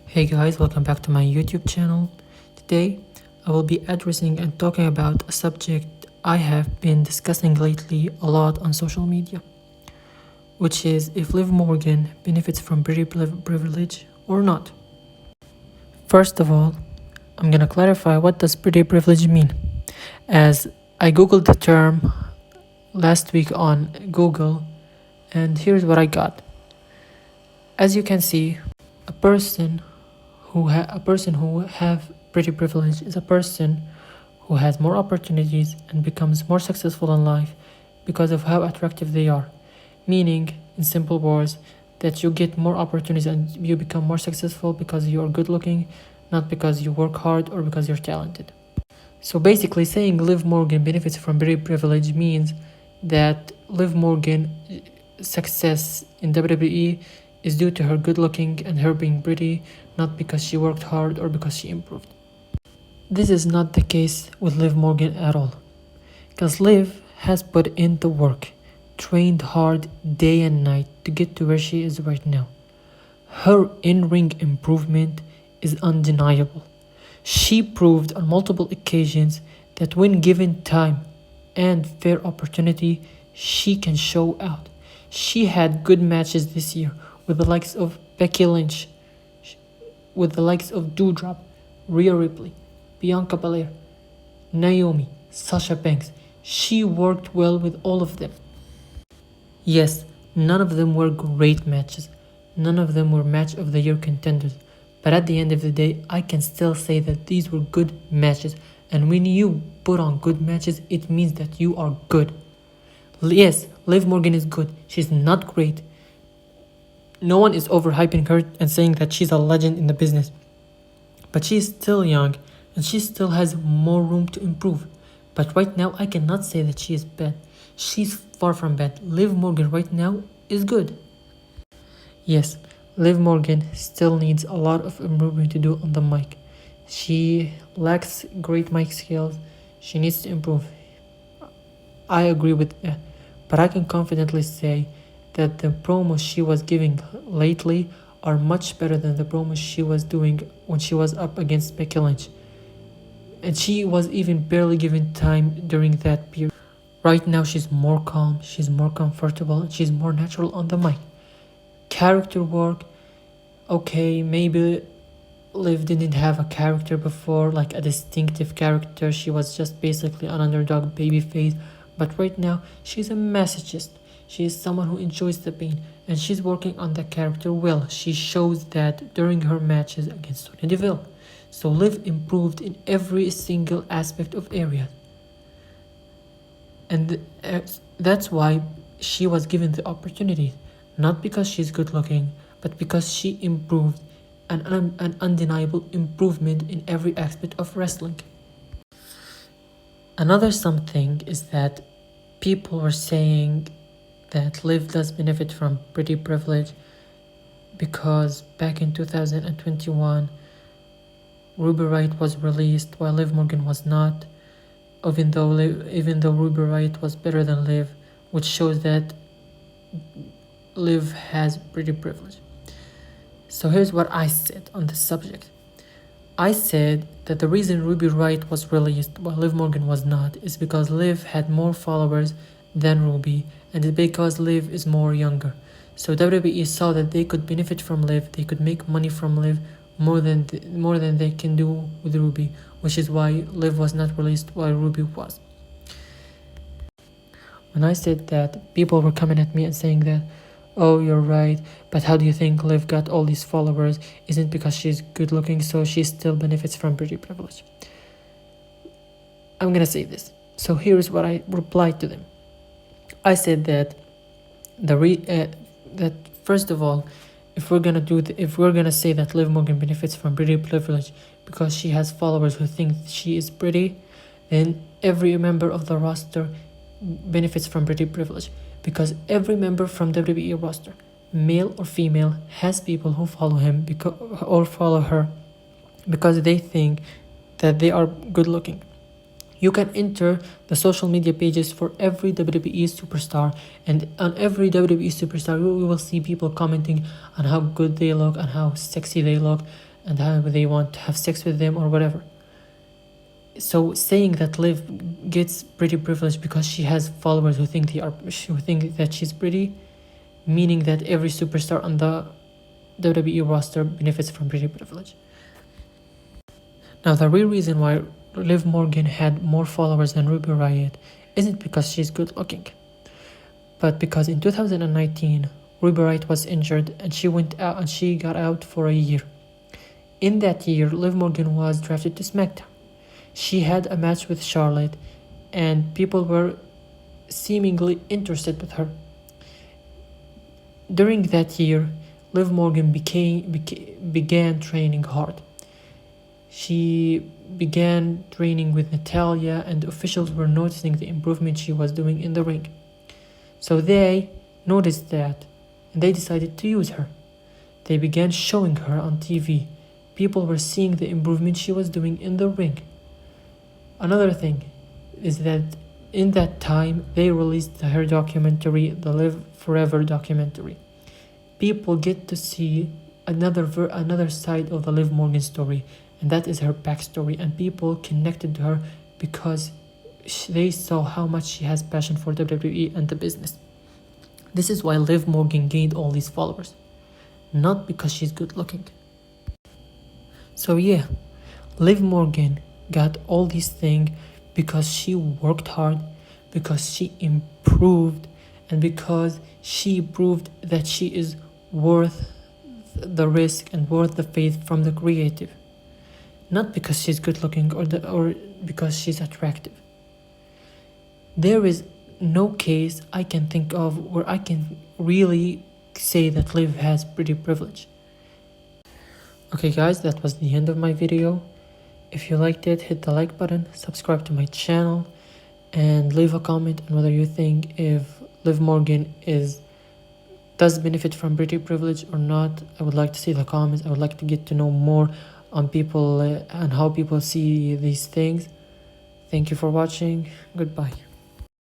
Hey guys, welcome back to my YouTube channel. Today, I will be addressing and talking about a subject I have been discussing lately a lot on social media, which is if Liv Morgan benefits from pretty privilege or not. First of all, I'm gonna clarify what does pretty privilege mean, as I googled the term last week on Google, and here's what I got. As you can see, a person who have pretty privilege is a person who has more opportunities and becomes more successful in life because of how attractive they are. Meaning, in simple words, that you get more opportunities and you become more successful because you are good looking, not because you work hard or because you're talented. So basically, saying Liv Morgan benefits from pretty privilege means that Liv Morgan success in WWE is due to her good looking and her being pretty, not because she worked hard or because she improved. This is not the case with Liv Morgan at all, because Liv has put in the work, trained hard day and night to get to where she is right now. Her in-ring improvement is undeniable. She proved on multiple occasions that when given time and fair opportunity, she can show out. She had good matches this year with the likes of Becky Lynch, with the likes of Doudrop, Rhea Ripley, Bianca Belair, Naomi, Sasha Banks. She worked well with all of them. Yes, none of them were great matches. None of them were match of the year contenders. But at the end of the day, I can still say that these were good matches. And when you put on good matches, it means that you are good. Yes, Liv Morgan is good. She's not great. No one is overhyping her and saying that she's a legend in the business. But she's still young and she still has more room to improve. But right now, I cannot say that she is bad. She's far from bad. Liv Morgan right now is good. Yes, Liv Morgan still needs a lot of improvement to do on the mic. She lacks great mic skills. She needs to improve. I agree with that. But I can confidently say that the promos she was giving lately are much better than the promos she was doing when she was up against Becky Lynch. And she was even barely given time during that period. Right now she's more calm, she's more comfortable, and she's more natural on the mic. Character work, okay, maybe Liv didn't have a character before, like a distinctive character. She was just basically an underdog babyface. But right now, she's a masochist. She is someone who enjoys the pain, and she's working on that character well. She shows that during her matches against Sonya Deville. So Liv improved in every single aspect of area. And that's why she was given the opportunity. Not because she's good looking, but because she improved an undeniable improvement in every aspect of wrestling. Another something is that people were saying that Liv does benefit from pretty privilege because back in 2021, Ruby Riott was released while Liv Morgan was not, even though Ruby Riott was better than Liv, which shows that Liv has pretty privilege. So here's what I said on this subject. I said that the reason Ruby Riott was released while Liv Morgan was not is because Liv had more followers than Ruby, and because Liv is more younger. So WWE saw that they could benefit from Liv, they could make money from Liv more than they can do with Ruby, which is why Liv was not released while Ruby was. When I said that, people were coming at me and saying that, oh, you're right, but how do you think Liv got all these followers? Isn't because she's good looking, so she still benefits from pretty privilege? I'm gonna say this. So here's what I replied to them. I said that that first of all, if we're gonna say that Liv Morgan benefits from pretty privilege because she has followers who think she is pretty, then every member of the roster benefits from pretty privilege. Because every member from WWE roster, male or female, has people who follow him or follow her because they think that they are good looking. You can enter the social media pages for every WWE superstar, and on every WWE superstar, we will see people commenting on how good they look and how sexy they look. and how they want to have sex with them or whatever. So saying that Liv gets pretty privileged because she has followers who think that she's pretty, meaning that every superstar on the WWE roster benefits from pretty privilege. Now, the real reason why Liv Morgan had more followers than Ruby Riott isn't because she's good looking, but because in 2019 Ruby Riott was injured and she went out and she got out for a year. In that year, Liv Morgan was drafted to SmackDown. She had a match with Charlotte and people were seemingly interested with her. During that year, Liv Morgan began training hard. She began training with Natalia, and officials were noticing the improvement she was doing in the ring. So they noticed that and they decided to use her. They began showing her on TV. People were seeing the improvement she was doing in the ring. Another thing is that in that time they released her documentary, the Live Forever documentary. People get to see another side of the Liv Morgan story, and that is her backstory, and people connected to her because they saw how much she has passion for WWE and the business. This is why Liv Morgan gained all these followers, not because she's good looking. So yeah, Liv Morgan got all these things because she worked hard, because she improved, and because she proved that she is worth the risk and worth the faith from the creative. Not because she's good looking or because she's attractive. There is no case I can think of where I can really say that Liv has pretty privilege. Okay guys, that was the end of my video. If you liked it, hit the like button, subscribe to my channel, and leave a comment on whether you think if Liv Morgan does benefit from pretty privilege or not. I would like to see the comments. I would like to get to know more on people and how people see these things. Thank you for watching. Goodbye.